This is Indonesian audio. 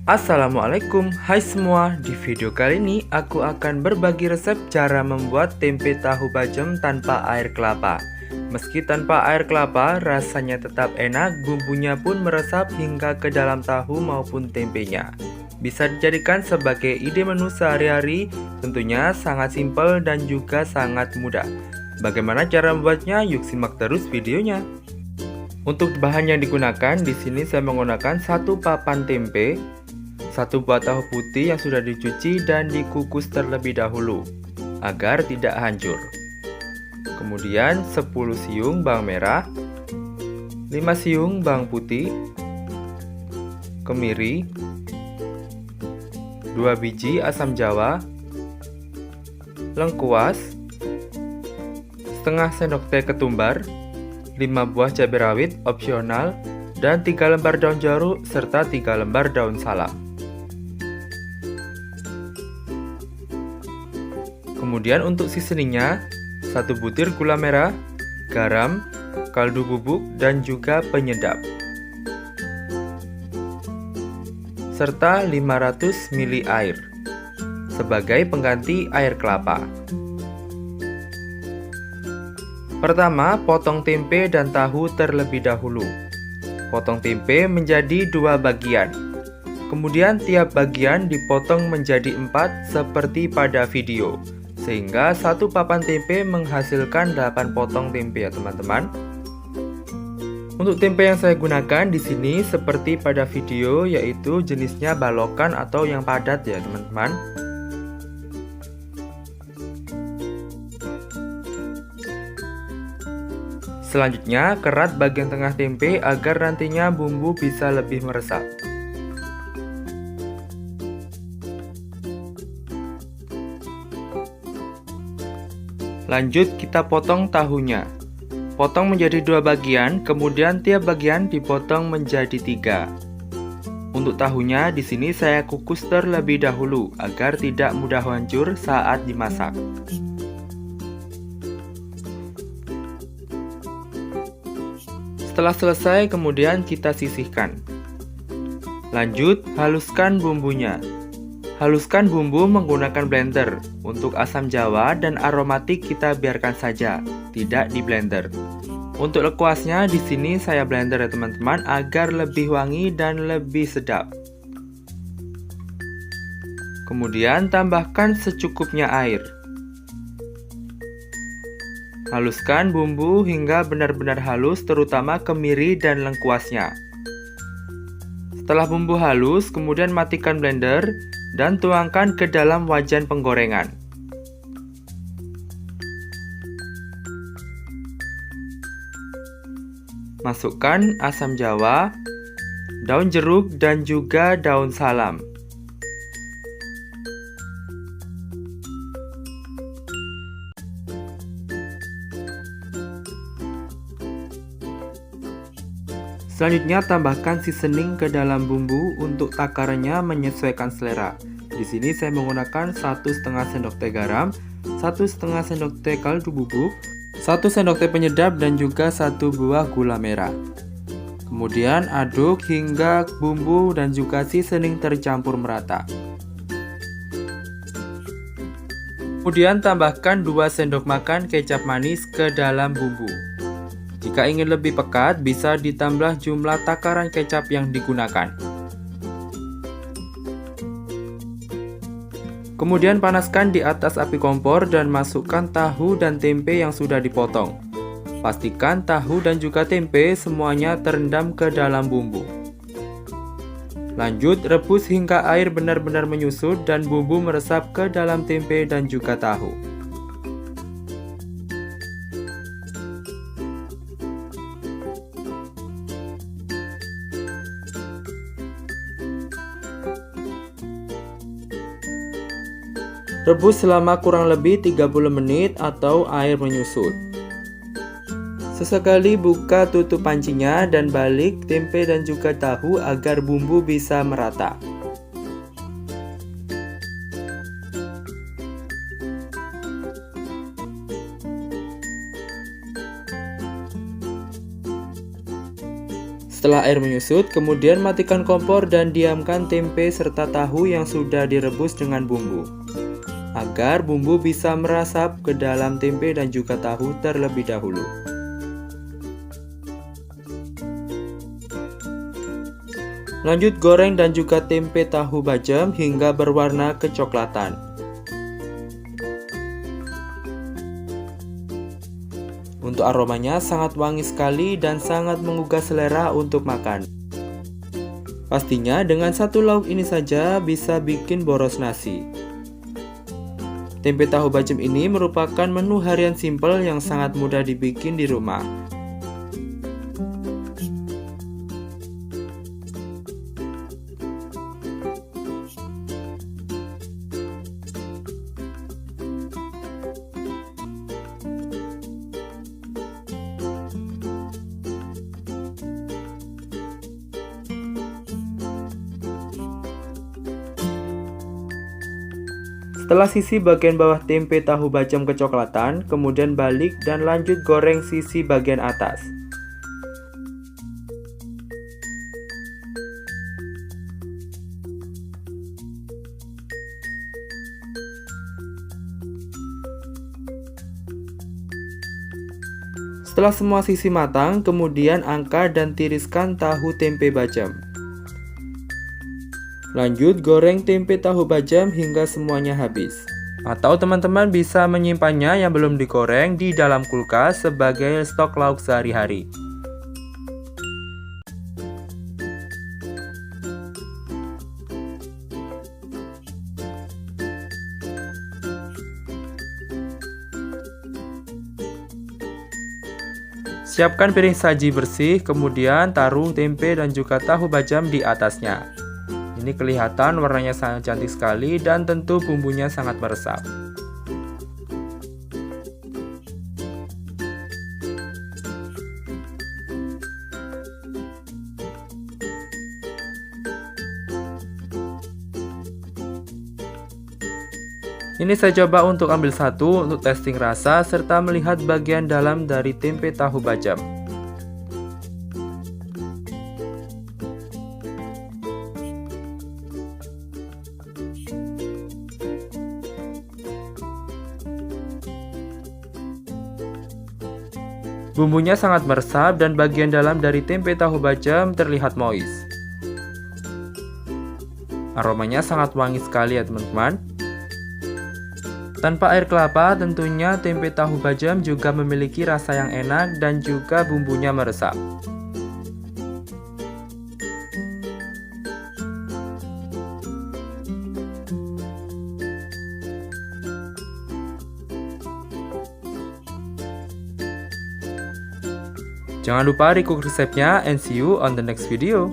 Assalamualaikum, hai semua. Di video kali ini aku akan berbagi resep cara membuat tempe tahu bacem tanpa air kelapa. Meski tanpa air kelapa, rasanya tetap enak, bumbunya pun meresap hingga ke dalam tahu maupun tempenya. Bisa dijadikan sebagai ide menu sehari-hari, tentunya sangat simpel dan juga sangat mudah. Bagaimana cara membuatnya? Yuk simak terus videonya. Untuk bahan yang digunakan, di sini saya menggunakan 1 papan tempe, 1 buah tahu putih yang sudah dicuci dan dikukus terlebih dahulu agar tidak hancur. Kemudian 10 siung bawang merah, 5 siung bawang putih, kemiri, 2 biji asam jawa, lengkuas, setengah sendok teh ketumbar, 5 buah cabai rawit opsional, dan 3 lembar daun jeruk serta 3 lembar daun salam. Kemudian untuk seasoningnya, 1 butir gula merah, garam, kaldu bubuk, dan juga penyedap. Serta 500 ml air sebagai pengganti air kelapa. Pertama, potong tempe dan tahu terlebih dahulu. Potong tempe menjadi 2 bagian. Kemudian tiap bagian dipotong menjadi 4 seperti pada video. Sehingga 1 papan tempe menghasilkan 8 potong tempe ya teman-teman. Untuk tempe yang saya gunakan di sini seperti pada video, yaitu jenisnya balokan atau yang padat ya teman-teman. Selanjutnya, kerat bagian tengah tempe agar nantinya bumbu bisa lebih meresap. Lanjut kita potong tahunya. Potong menjadi 2 bagian, kemudian tiap bagian dipotong menjadi 3. Untuk tahunya di sini saya kukus terlebih dahulu agar tidak mudah hancur saat dimasak. Setelah selesai, kemudian kita sisihkan. Lanjut, haluskan bumbunya. Haluskan bumbu menggunakan blender. Untuk asam jawa dan aromatik kita biarkan saja, tidak di blender. Untuk lekuasnya di sini saya blender ya teman-teman agar lebih wangi dan lebih sedap. Kemudian tambahkan secukupnya air. Haluskan bumbu hingga benar-benar halus, terutama kemiri dan lengkuasnya. Setelah bumbu halus, kemudian matikan blender dan tuangkan ke dalam wajan penggorengan. Masukkan asam jawa, daun jeruk, dan juga daun salam. Selanjutnya tambahkan seasoning ke dalam bumbu. Untuk takarannya menyesuaikan selera. Di sini saya menggunakan 1,5 sendok teh garam, 1,5 sendok teh kaldu bubuk, 1 sendok teh penyedap, dan juga 1 buah gula merah. Kemudian aduk hingga bumbu dan juga seasoning tercampur merata. Kemudian tambahkan 2 sendok makan kecap manis ke dalam bumbu. Jika ingin lebih pekat, bisa ditambah jumlah takaran kecap yang digunakan. Kemudian panaskan di atas api kompor dan masukkan tahu dan tempe yang sudah dipotong. Pastikan tahu dan juga tempe semuanya terendam ke dalam bumbu. Lanjut rebus hingga air benar-benar menyusut dan bumbu meresap ke dalam tempe dan juga tahu. Rebus selama kurang lebih 30 menit atau air menyusut. Sesekali buka tutup pancinya dan balik tempe dan juga tahu agar bumbu bisa merata. Setelah air menyusut, kemudian matikan kompor dan diamkan tempe serta tahu yang sudah direbus dengan bumbu, agar bumbu bisa merasap ke dalam tempe dan juga tahu terlebih dahulu. Lanjut goreng dan juga tempe tahu bacem hingga berwarna kecoklatan. Untuk aromanya sangat wangi sekali dan sangat menggugah selera untuk makan. Pastinya dengan satu lauk ini saja bisa bikin boros nasi. Tempe tahu bacem ini merupakan menu harian simpel yang sangat mudah dibikin di rumah. Setelah sisi bagian bawah tempe tahu bacem kecoklatan, kemudian balik dan lanjut goreng sisi bagian atas. Setelah semua sisi matang, kemudian angkat dan tiriskan tahu tempe bacem. Lanjut goreng tempe tahu bacem hingga semuanya habis. Atau teman-teman bisa menyimpannya yang belum digoreng di dalam kulkas sebagai stok lauk sehari-hari. Siapkan piring saji bersih, kemudian taruh tempe dan juga tahu bacem di atasnya. Ini kelihatan warnanya sangat cantik sekali dan tentu bumbunya sangat meresap. Ini saya coba untuk ambil satu untuk testing rasa serta melihat bagian dalam dari tempe tahu bacem. Bumbunya sangat meresap dan bagian dalam dari tempe tahu bacem terlihat moist. Aromanya sangat wangi sekali ya teman-teman. Tanpa air kelapa, tentunya tempe tahu bacem juga memiliki rasa yang enak dan juga bumbunya meresap. Jangan lupa recook resepnya and see you on the next video.